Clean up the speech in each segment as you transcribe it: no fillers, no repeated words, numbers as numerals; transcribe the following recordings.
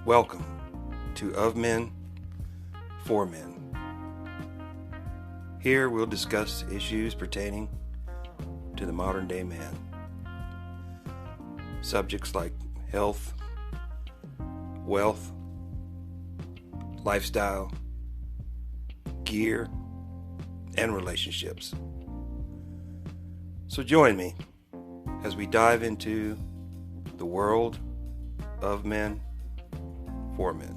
Welcome to Of Men, For Men. Here we'll discuss issues pertaining to the modern day man. Subjects like health, wealth, lifestyle, gear, and relationships. So join me as we dive into the world of men for men.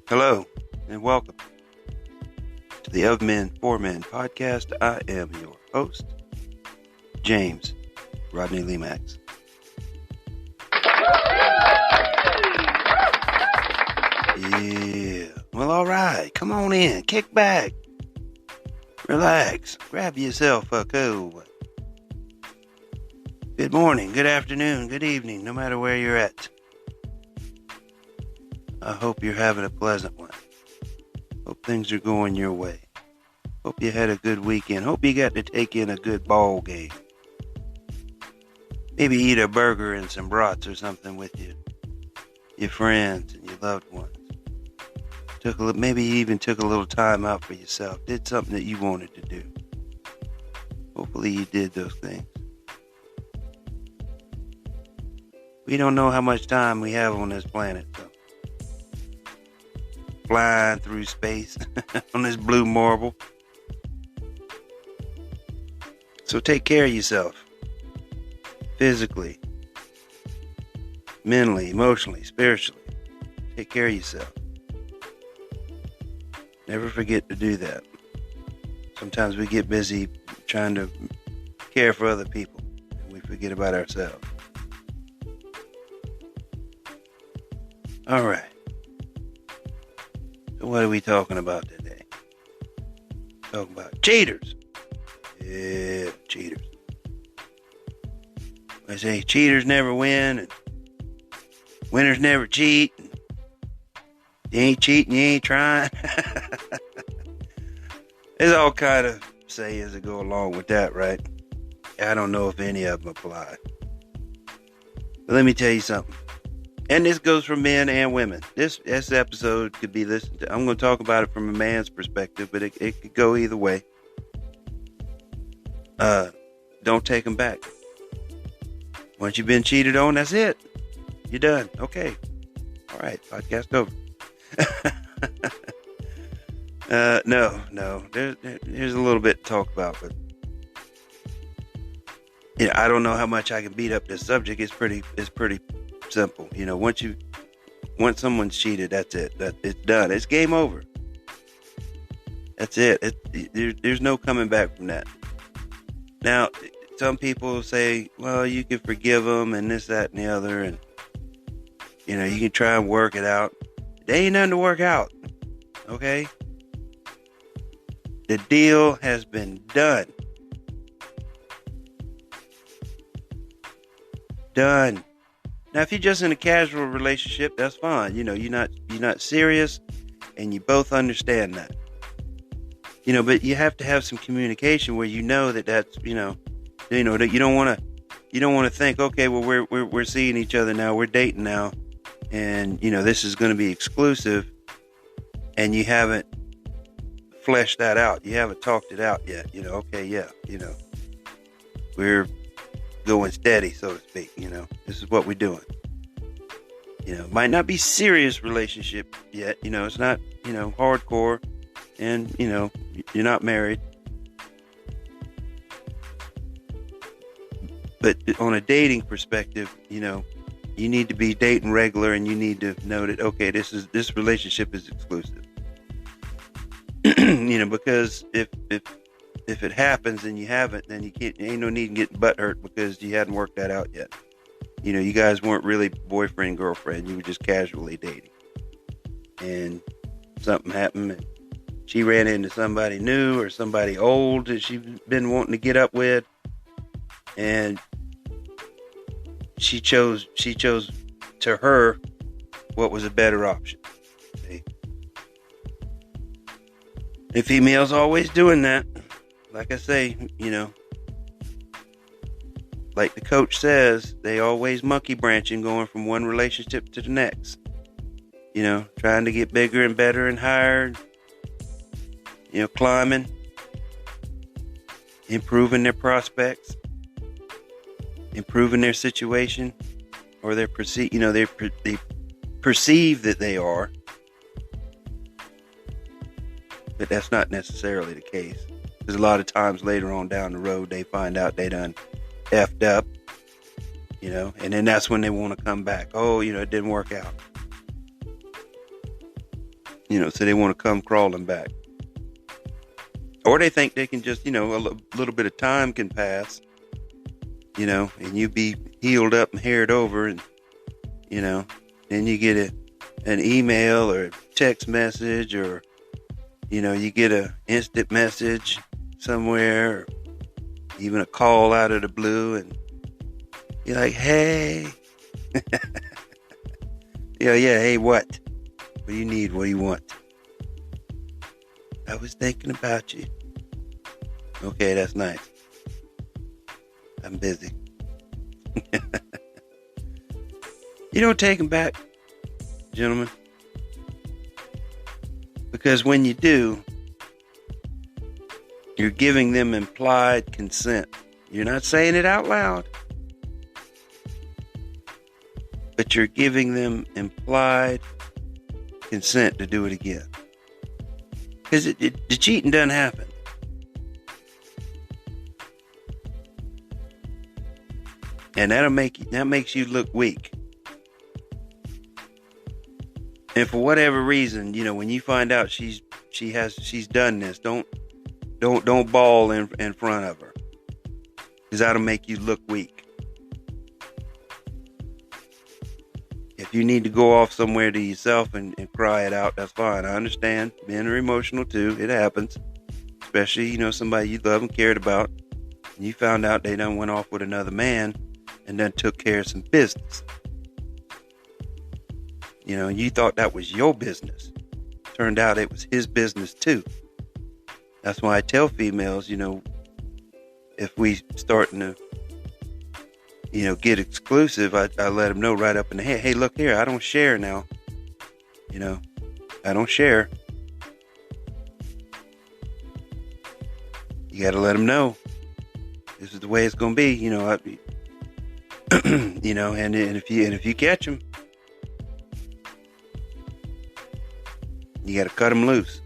Hello and welcome to the Of Men For Men podcast. I am your host, James Rodney Lemax. Yeah, well, all right, come on in, kick back, relax, grab yourself a cold one. Good morning, good afternoon, good evening, no matter where you're at. I hope you're having a pleasant one. Hope things are going your way. Hope you had a good weekend. Hope you got to take in a good ball game. Maybe eat a burger and some brats or something with your friends and your loved ones. Maybe you even took a little time out for yourself. Did something that you wanted to do. Hopefully you did those things. We don't know how much time we have on this planet, though. Flying through space on this blue marble. So take care of yourself. Physically, mentally, emotionally, spiritually. Take care of yourself. Never forget to do that. Sometimes we get busy trying to care for other people and we forget about ourselves. All right. So what are we talking about today? Talking about cheaters. Yeah, cheaters. I say cheaters never win and winners never cheat. And you ain't cheating, you ain't trying. There's all kind of sayings that go along with that, right? I don't know if any of them apply. But let me tell you something. And this goes for men and women. This episode could be listened to. I'm going to talk about it from a man's perspective, but it could go either way. Don't take them back. Once you've been cheated on, that's it. You're done. Okay. All right. Podcast over. No. There's a little bit to talk about, but I don't know how much I can beat up this subject. It's pretty simple. Once someone's cheated, that's it. It's done. It's game over. That's it. There's no coming back from that. Now, some people say, well, you can forgive them and this, that, and the other, and you can try and work it out. There ain't nothing to work out. Okay? The deal has been done. Done. Now, if you're just in a casual relationship, that's fine. You're not serious, and you both understand that. But you have to have some communication where that's that you don't want to think, okay, well we're seeing each other now, we're dating now, and this is going to be exclusive, and you haven't fleshed that out. You haven't talked it out yet. Okay, yeah, we're going steady, so to speak. This is what we're doing. Might not be serious relationship yet. It's not, hardcore, and, you're not married. But on a dating perspective, you need to be dating regular, and you need to know that, okay, this relationship is exclusive. Because if it happens and you haven't, then ain't no need in getting butthurt because you hadn't worked that out yet. You guys weren't really boyfriend, girlfriend. You were just casually dating. And something happened, and she ran into somebody new or somebody old that she's been wanting to get up with. And she chose to her what was a better option. See? And females always doing that. Like I say, like the coach says, they always monkey branching, going from one relationship to the next. Trying to get bigger and better and higher. Climbing, improving their prospects, improving their situation, or they perceive that they are, but that's not necessarily the case. Because a lot of times later on down the road, they find out they done effed up, and then that's when they want to come back. Oh, it didn't work out. So they want to come crawling back. Or they think they can just, a little bit of time can pass, and you be healed up and haired over, and, then you get an email or a text message, or, you get a instant message somewhere, or even a call out of the blue, and you're like, hey, hey, what? What do you need? What do you want? I was thinking about you. Okay, that's nice. I'm busy. You don't take them back, gentlemen. Because when you do, you're giving them implied consent. You're not saying it out loud, but you're giving them implied consent to do it again. Because the cheating doesn't happen. And that makes you look weak. And for whatever reason, when you find out she's done this, don't bawl in front of her, because that'll make you look weak. If you need to go off somewhere to yourself and cry it out, that's fine. I understand. Men are emotional too. It happens. Especially, somebody you love and cared about, and you found out they done went off with another man and then took care of some business. You thought that was your business. Turned out it was his business too. That's why I tell females, if we starting to, get exclusive, I let them know right up in the head, hey, look here, I don't share now. I don't share. You got to let them know this is the way it's going to be. And if you catch them, you got to cut them loose.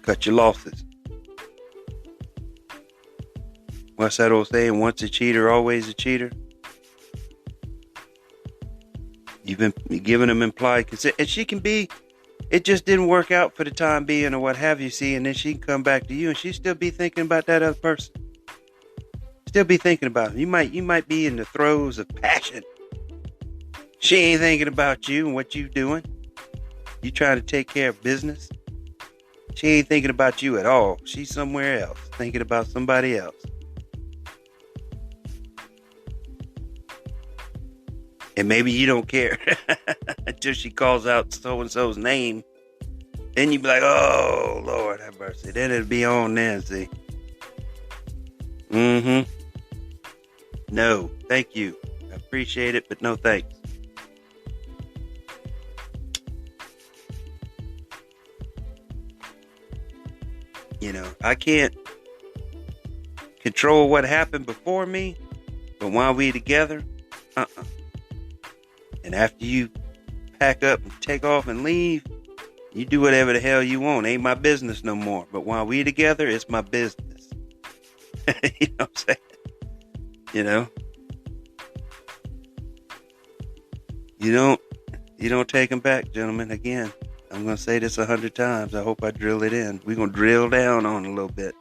Cut your losses. What's that old saying? Once a cheater, always a cheater. You've been giving them implied consent. And she can be, it just didn't work out for the time being or what have you, see, and then she can come back to you and she still be thinking about that other person. Still be thinking about him. You might be in the throes of passion. She ain't thinking about you and what you doing. You trying to take care of business. She ain't thinking about you at all. She's somewhere else, thinking about somebody else. And maybe you don't care until she calls out so-and-so's name. Then you be like, oh, Lord have mercy. Then it'll be on then, see. No, thank you. I appreciate it, but no thanks. I can't control what happened before me, but while we together, And after you pack up and take off and leave, you do whatever the hell you want. Ain't my business no more. But while we together, it's my business. You know what I'm saying? You don't take them back, gentlemen. Again, I'm going to say this 100 times. I hope I drill it in. We're going to drill down on it a little bit.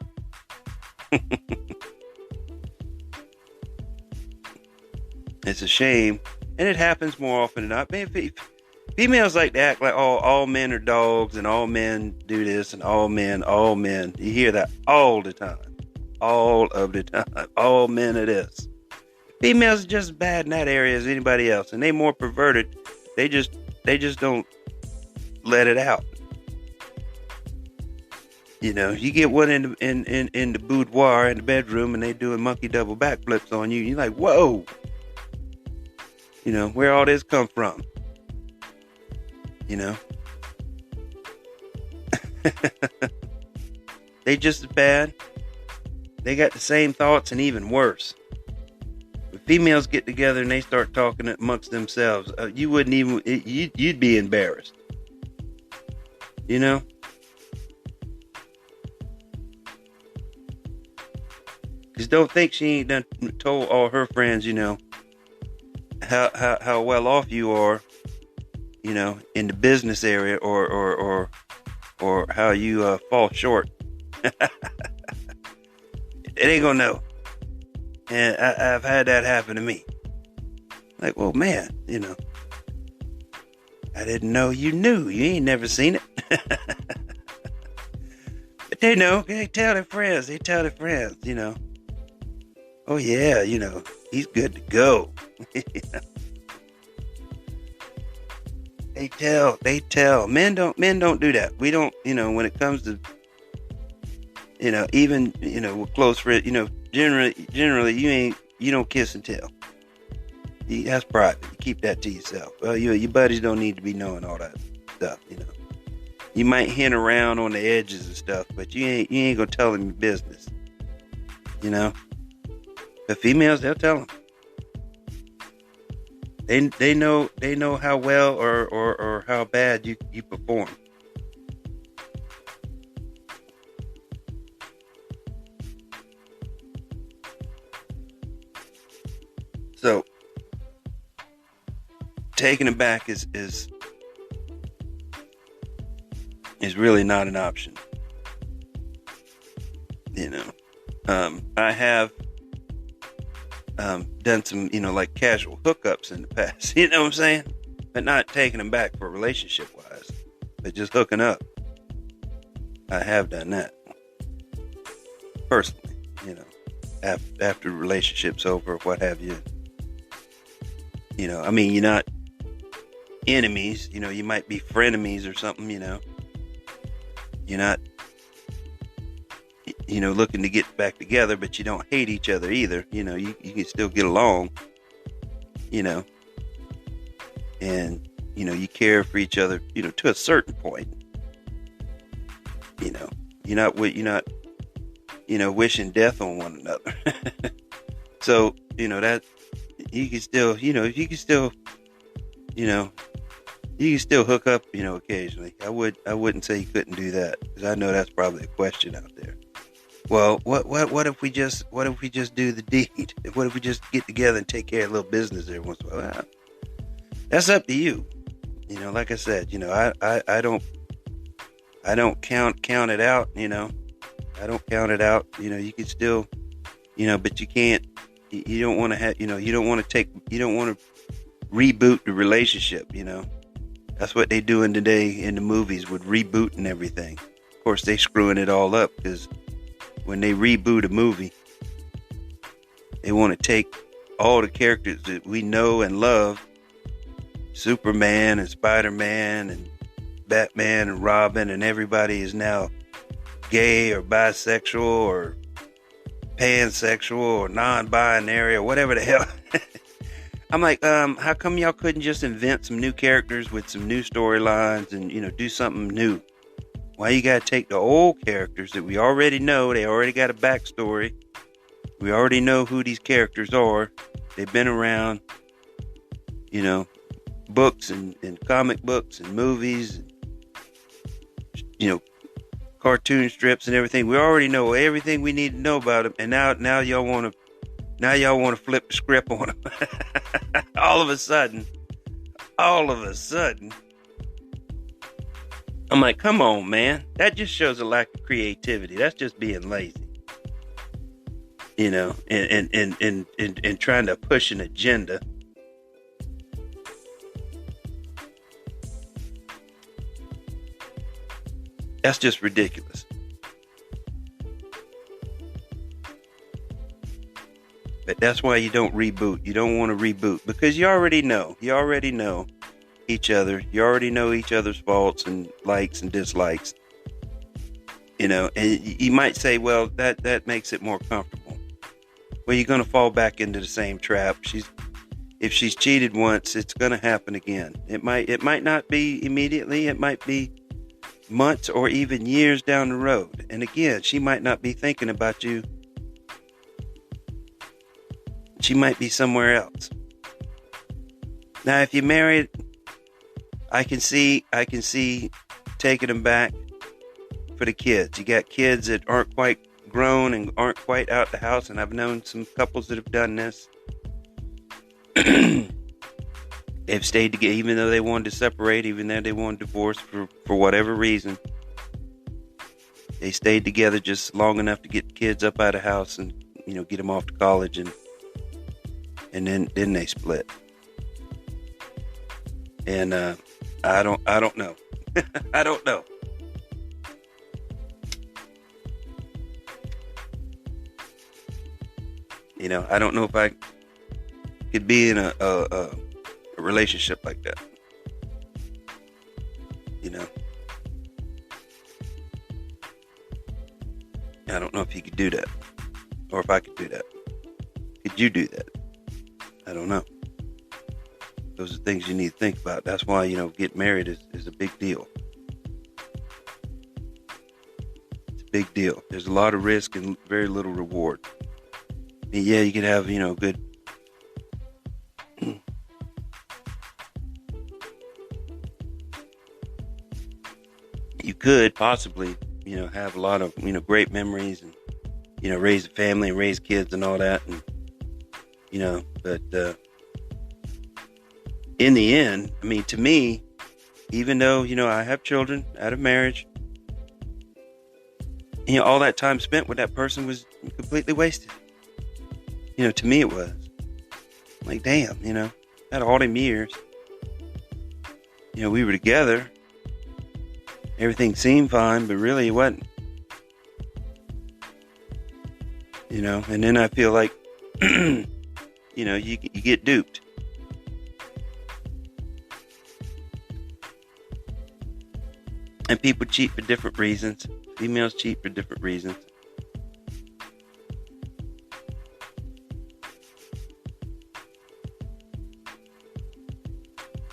It's a shame. And it happens more often than not. Man, females like to act like all men are dogs and all men do this and all men. You hear that all the time. All of the time. All men are this. Females are just as bad in that area as anybody else. And they more perverted. They just don't let it out. You get one in the boudoir in the bedroom, and they doing monkey double backflips on you. You're like, whoa. Where all this come from? They just as bad. They got the same thoughts and even worse. When females get together and they start talking amongst themselves, you wouldn't even, you'd be embarrassed. Because don't think she ain't done told all her friends, how well off you are, in the business area or how you fall short. It ain't gonna know. And I've had that happen to me. Like, well, man, I didn't know you knew. You ain't never seen it. But they know. They tell their friends. Oh, yeah, he's good to go. They tell. Men don't do that. We don't, when it comes to, even, with close friends, generally you don't kiss and tell. That's private. You keep that to yourself. Well, your buddies don't need to be knowing all that stuff, You might hint around on the edges and stuff, but you ain't gonna tell them your business, The females, they'll tell them. They know how well or how bad you perform. So taking it back is really not an option. I have done some, like casual hookups in the past, you know what I'm saying? But not taking them back for relationship wise, but just hooking up. I have done that personally, after the relationship's over, what have you. You're not enemies, you might be frenemies or something, You're not, looking to get back together, but you don't hate each other either. You can still get along, and, you care for each other, to a certain point. You're not wishing death on one another. So, that you can still, you can still hook up, occasionally. I wouldn't say you couldn't do that, because I know that's probably a question out there. Well, what if we just do the deed? What if we just get together and take care of a little business every once in a while? That's up to you. Like I said, I don't count it out. I don't count it out. You can still, but you can't. You don't want to have. You don't want to reboot the relationship. That's what they doing today in the movies with rebooting everything. Of course, they screwing it all up, because when they reboot a movie, they want to take all the characters that we know and love, Superman and Spider-Man and Batman and Robin, and everybody is now gay or bisexual or pansexual or non-binary or whatever the hell. I'm like, how come y'all couldn't just invent some new characters with some new storylines and, do something new? Why you gotta take the old characters that we already know? They already got a backstory. We already know who these characters are. They've been around, books and comic books and movies, cartoon strips and everything. We already know everything we need to know about them. And now y'all want to flip the script on them. All of a sudden. I'm like, come on, man. That just shows a lack of creativity. That's just being lazy. And trying to push an agenda. That's just ridiculous. But that's why you don't reboot. You don't want to reboot, because you already know. You already know each other. You already know each other's faults and likes and dislikes. And you might say, well, that makes it more comfortable. Well, you're going to fall back into the same trap. If she's cheated once, it's going to happen again. It might not be immediately. It might be months or even years down the road. And again, she might not be thinking about you. She might be somewhere else. Now, if you're married, I can see taking them back for the kids. You got kids that aren't quite grown and aren't quite out the house, and I've known some couples that have done this. They've stayed together even though they wanted to separate, even though they wanted divorce for whatever reason. They stayed together just long enough to get the kids up out of the house and get them off to college, and then they split. And I don't know. I don't know. I don't know if I could be in a relationship like that. I don't know if you could do that, or if I could do that. Could you do that? I don't know. Those are things you need to think about. That's why, getting married is a big deal. It's a big deal. There's a lot of risk and very little reward. And yeah, you could have, good. You could possibly, have a lot of, great memories and, raise a family and raise kids and all that. And, but in the end, to me, even though, I have children out of marriage, all that time spent with that person was completely wasted. To me it was. Like, damn, out of all them years, we were together. Everything seemed fine, but really it wasn't. And then I feel like, you get duped. And people cheat for different reasons. Females cheat for different reasons.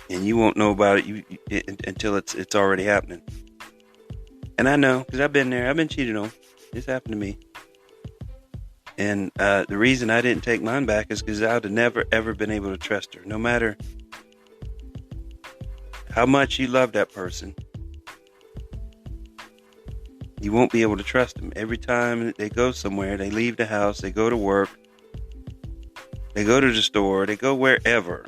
And you won't know about it until it's already happening. And I know, because I've been there. I've been cheated on. It's happened to me. And the reason I didn't take mine back is because I would have never, ever been able to trust her. No matter how much you love that person, you won't be able to trust them. Every time they go somewhere, they leave the house, they go to work, they go to the store, they go wherever,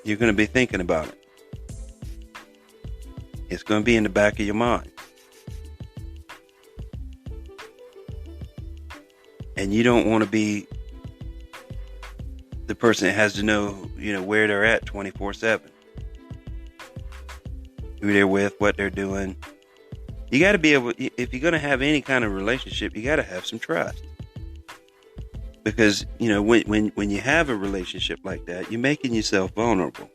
you're going to be thinking about it. It's going to be in the back of your mind. And you don't want to be the person that has to know, where they're at 24/7. Who they're with, what they're doing. You got to be able, if you're going to have any kind of relationship, you got to have some trust. Because, when you have a relationship like that, you're making yourself vulnerable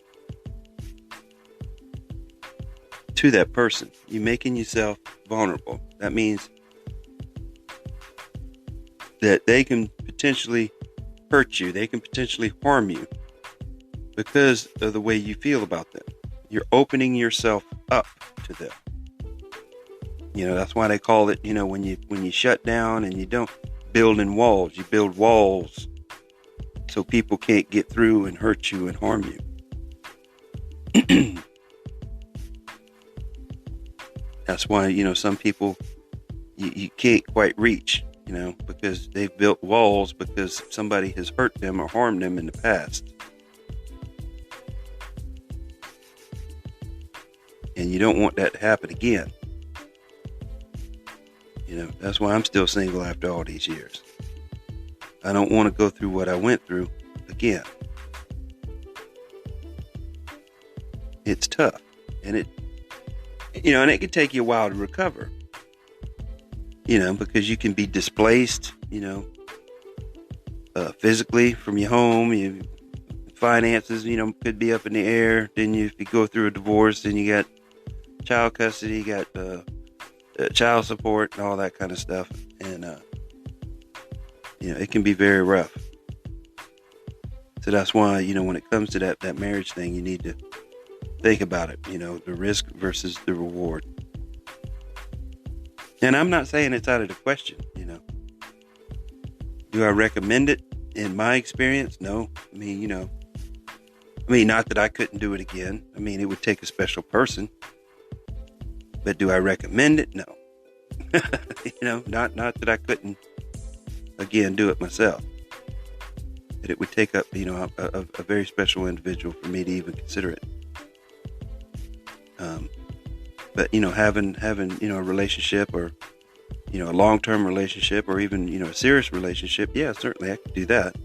to that person. You're making yourself vulnerable. That means that they can potentially hurt you. They can potentially harm you because of the way you feel about them. You're opening yourself up to them. That's why they call it, when you shut down and you don't build in walls, you build walls so people can't get through and hurt you and harm you. That's why, some people you can't quite reach, because they've built walls because somebody has hurt them or harmed them in the past. And you don't want that to happen again. That's why I'm still single after all these years. I don't want to go through what I went through again. It's tough. And it can take you a while to recover. Because you can be displaced, physically from your home. Your finances, could be up in the air. Then if you go through a divorce, then you got child custody, got child support and all that kind of stuff. And, it can be very rough. So that's why, when it comes to that marriage thing, you need to think about it, the risk versus the reward. And I'm not saying it's out of the question, Do I recommend it? In my experience, no. Not that I couldn't do it again. It would take a special person. But do I recommend it? No. Not that I couldn't, again, do it myself. That it would take up, a very special individual for me to even consider it. But having a relationship, or a long-term relationship, or even a serious relationship, yeah, certainly I could do that.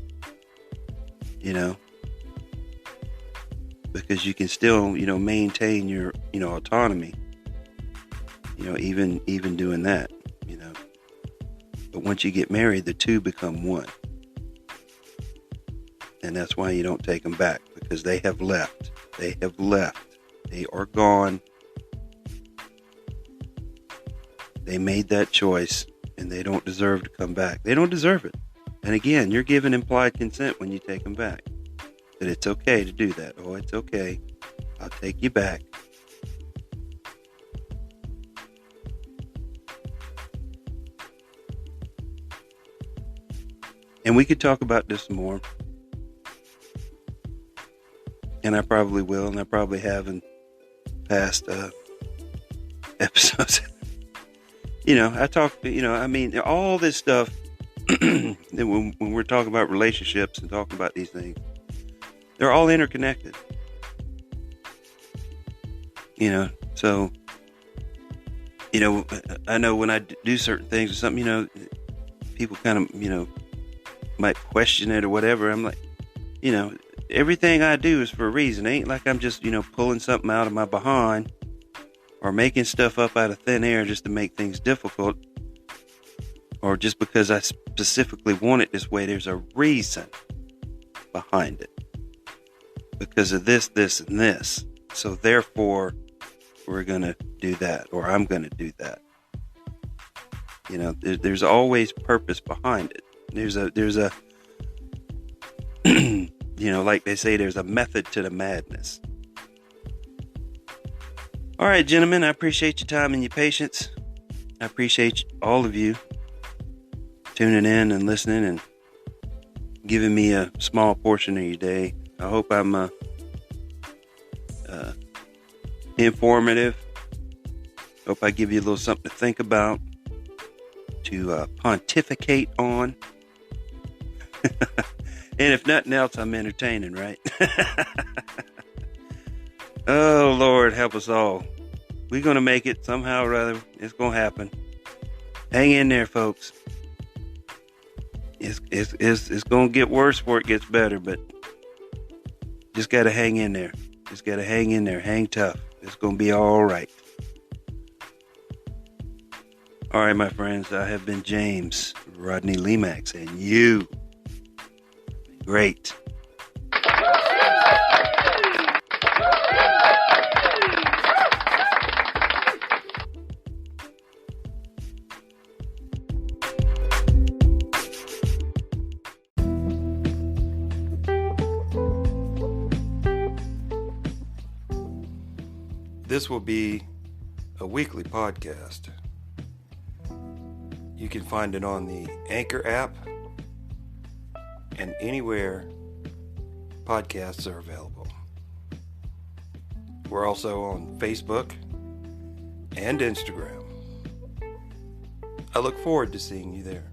Because you can still maintain your autonomy. Even doing that. But once you get married, the two become one. And that's why you don't take them back, because they have left. They have left. They are gone. They made that choice, and they don't deserve to come back. They don't deserve it. And again, you're giving implied consent when you take them back. That it's okay to do that. Oh, it's okay. I'll take you back. And we could talk about this more. And I probably will, and I probably have in past episodes. I talk, all this stuff, when we're talking about relationships and talking about these things, they're all interconnected. So, I know when I do certain things or something, people kind of, might question it or whatever. I'm like, everything I do is for a reason. It ain't like I'm just, pulling something out of my behind or making stuff up out of thin air just to make things difficult, or just because I specifically want it this way. There's a reason behind it, because of this, and this. So therefore, we're going to do that, or I'm going to do that. There's always purpose behind it. There's a like they say, there's a method to the madness. All right, gentlemen, I appreciate your time and your patience. I appreciate all of you tuning in and listening and giving me a small portion of your day. I hope I'm informative. Hope I give you a little something to think about, to pontificate on. And if nothing else, I'm entertaining, right? Oh, Lord, help us all. We're going to make it somehow or other. It's going to happen. Hang in there, folks. It's going to get worse before it gets better, but just got to hang in there. Just got to hang in there. Hang tough. It's going to be all right. All right, my friends, I have been James Rodney Lemax, and you great. This will be a weekly podcast. You can find it on the Anchor app and anywhere podcasts are available. We're also on Facebook and Instagram. I look forward to seeing you there.